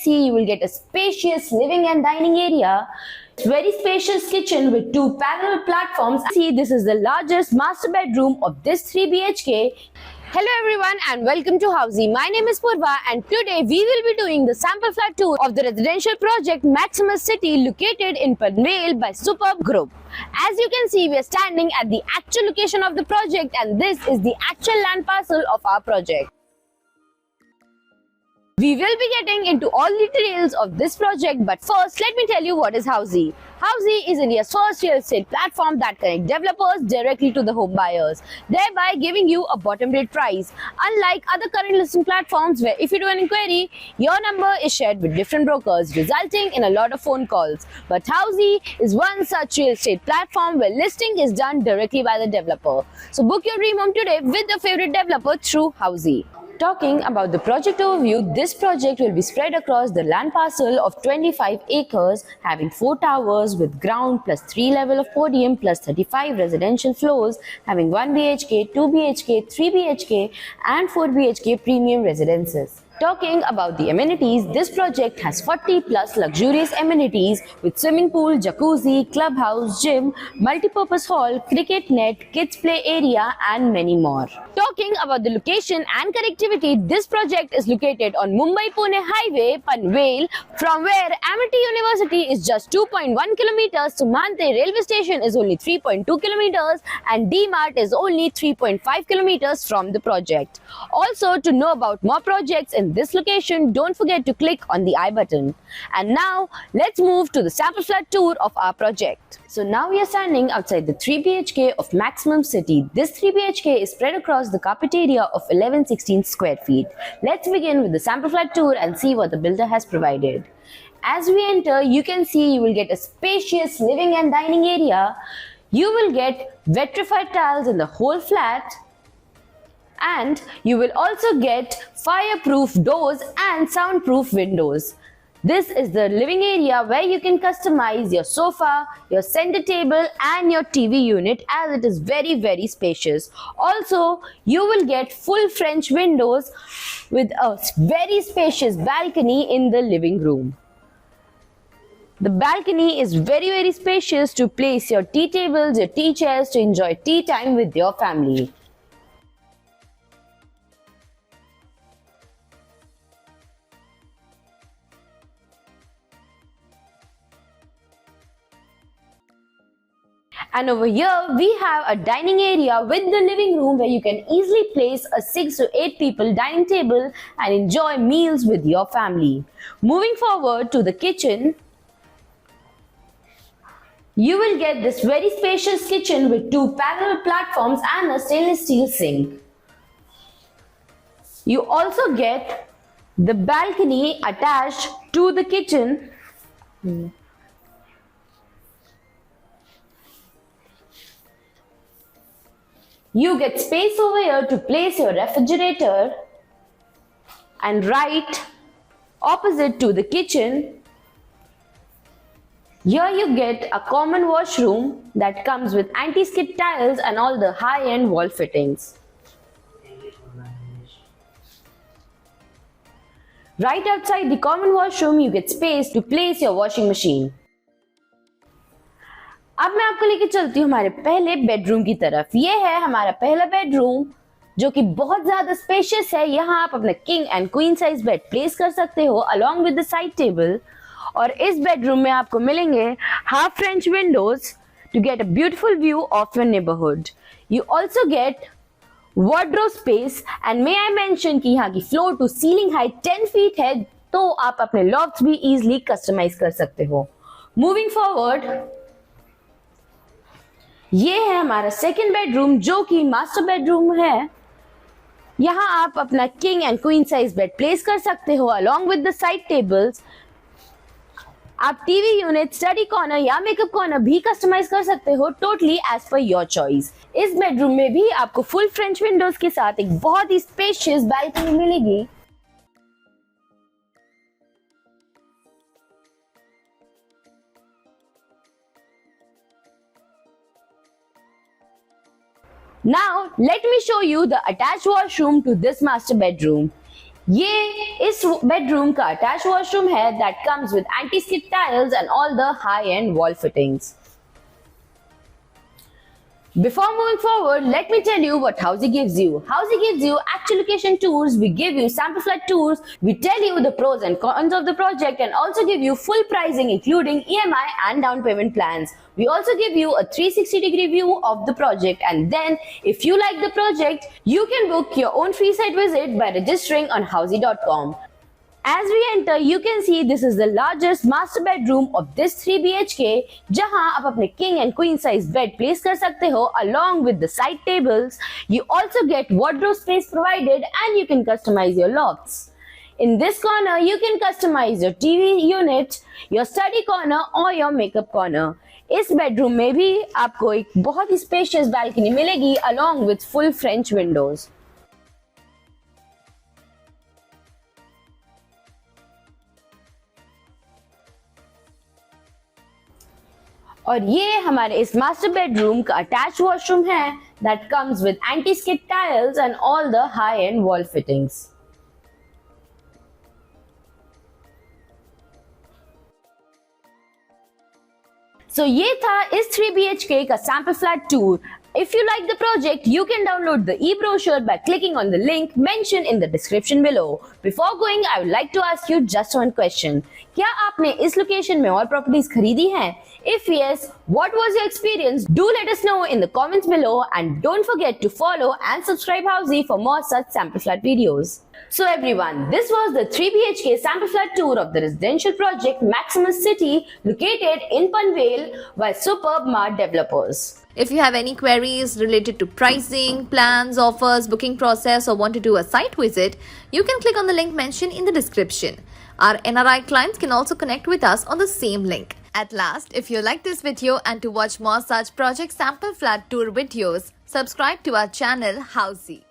See, you will get a spacious living and dining area. Very spacious kitchen with two parallel platforms. See, this is the largest master bedroom of this 3 BHK. Hello everyone and welcome to Housey. My name is Purva and today we will be doing the sample flat tour of the residential project Maximus City located in Panvel by Superb Group. As you can see, we are standing at the actual location of the project and this is the actual land parcel of our project. We will be getting into all the details of this project, but first let me tell you what is Housey. Housey is India's first real estate platform that connects developers directly to the home buyers, thereby giving you a bottom rate price. Unlike other current listing platforms where if you do an inquiry, your number is shared with different brokers, resulting in a lot of phone calls. But Housey is one such real estate platform where listing is done directly by the developer. So book your dream home today with your favorite developer through Housey. Talking about the project overview, this project will be spread across the land parcel of 25 acres, having 4 towers with ground plus 3 level of podium plus 35 residential floors, having 1 BHK, 2 BHK, 3 BHK and 4 BHK premium residences. Talking about the amenities, this project has 40 plus luxurious amenities with swimming pool, jacuzzi, clubhouse, gym, multi-purpose hall, cricket net, kids play area and many more. Talking about the location and connectivity, this project is located on Mumbai-Pune Highway, Panvel, from where Amity University is just 2.1 kilometers to Mante railway station is only 3.2 kilometers and D-Mart is only 3.5 kilometers from the project. Also, to know about more projects in this location, don't forget to click on the I button. And now, let's move to the sample flat tour of our project. So now we are standing outside the 3 BHK of Maximum City. This 3 BHK is spread across the carpet area of 1116 square feet. Let's begin with the sample flat tour and see what the builder has provided. As we enter, you can see you will get a spacious living and dining area. You will get vitrified tiles in the whole flat. And you will also get fireproof doors and soundproof windows. This is the living area where you can customize your sofa, your center table and your TV unit as it is very spacious. Also, you will get full French windows with a very spacious balcony in the living room. The balcony is very spacious to place your tea tables, your tea chairs to enjoy tea time with your family. And over here, we have a dining area with the living room where you can easily place a 6 to 8 people dining table and enjoy meals with your family. Moving forward to the kitchen, you will get this very spacious kitchen with 2 parallel platforms and a stainless steel sink. You also get the balcony attached to the kitchen. You get space over here to place your refrigerator, and right opposite to the kitchen, here you get a common washroom that comes with anti-skid tiles and all the high-end wall fittings. Right outside the common washroom, you get space to place your washing machine. अब मैं आपको लेके चलती हूँ हमारे पहले bedroom की तरफ। ये है हमारा पहला बेडरूम जो कि बहुत ज्यादा स्पेशियस है। यहाँ आप अपना king and queen size bed place कर सकते हो along with the side table. और इस बेडरूम में आपको मिलेंगे half French windows to get a beautiful view of your neighbourhood. You also get wardrobe space and may I mention कि यहाँ की floor to ceiling height 10 feet है, तो आप अपने लॉफ्ट्स भी इजिली कस्टमाइज कर सकते हो। मूविंग फॉरवर्ड, ये है हमारा सेकंड बेडरूम जो कि मास्टर बेडरूम है। यहाँ आप अपना king and queen size bed place कर सकते हो along with the side tables. आप टीवी यूनिट, स्टडी कॉर्नर या मेकअप कॉर्नर भी कस्टमाइज कर सकते हो totally as per your choice. इस बेडरूम में भी आपको फुल फ्रेंच विंडोज के साथ एक बहुत ही स्पेशियस बालकनी मिलेगी। Now, let me show you the attached washroom to this master bedroom. ये इस बेडरूम का अटैच वॉशरूम है that comes with anti skid tiles and all the high and wall fittings. Before moving forward, let me tell you what Housey gives you. Housey gives you actual location tours, we give you sample flat tours, we tell you the pros and cons of the project and also give you full pricing including EMI and down payment plans. We also give you a 360-degree view of the project, and then if you like the project, you can book your own free site visit by registering on housey.com. As we enter, you can see this is the largest master bedroom of this 3 BHK, जहां आप अपने king and queen size bed place कर सकते हो along with the side tables. You also get wardrobe space provided and you can customize your lofts. In this corner, you can customize your TV unit, your study corner or your makeup corner. इस bedroom में भी आपको एक बहुत ही spacious balcony मिलेगी along with full French windows. और ये हमारे इस मास्टर बेडरूम का अटैच वॉशरूम है that comes with anti skid tiles and all the high and wall fittings. So ये था इस 3 BHK का sample flat tour. If you like the project, you can download the e-brochure by clicking on the link mentioned in the description below. Before going, I would like to ask you just one question. क्या आपने इस location में और properties खरीदी हैं? If yes, what was your experience? Do let us know in the comments below and don't forget to follow and subscribe Housey for more such sample flat videos. So everyone, this was the 3 BHK sample flat tour of the residential project Maximus City located in Panvel by Superb Mart Developers. If you have any queries related to pricing, plans, offers, booking process or want to do a site visit, you can click on the link mentioned in the description. Our NRI clients can also connect with us on the same link. At last, if you like this video and to watch more such project sample flat tour videos, subscribe to our channel Housey.